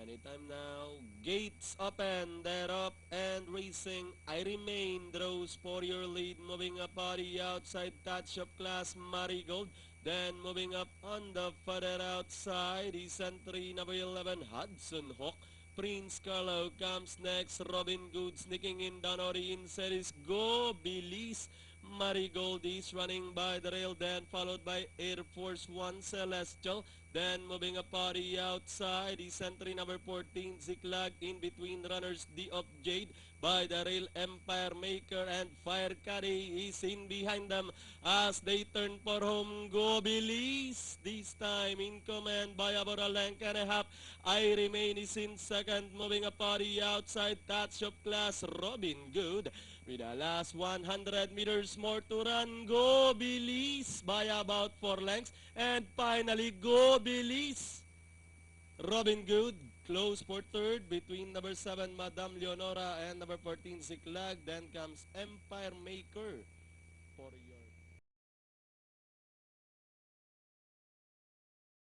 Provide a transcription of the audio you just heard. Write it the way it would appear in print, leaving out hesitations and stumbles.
Anytime now. Gates open. They're up and racing. I remain. Draws for your lead. Moving up on the outside. Touch of class. Marigold. Then moving up on the further outside. Is entry number 11. Hudson Hawk. Prince Carlo comes next. Robin Good sneaking in down on the inside is Go Belize. Marigold is running by the rail, then followed by Air Force One Celestial. Then moving up on the outside is entry number 14, Ziklag. In between runners, D of Jade by the rail, Empire Maker and Fire Caddy is in behind them as they turn for home. Go Belize, this time in command by about a length and a half. I Remain is in second, moving up on the outside. Touch of class, Robin Good. With the last 100 meters more to run, Go Belize by about 4 lengths. And finally, Go Belize. Robin Good close for third between number 7, Madame Leonora, and number 14, Ziklag. Then comes Empire Maker for your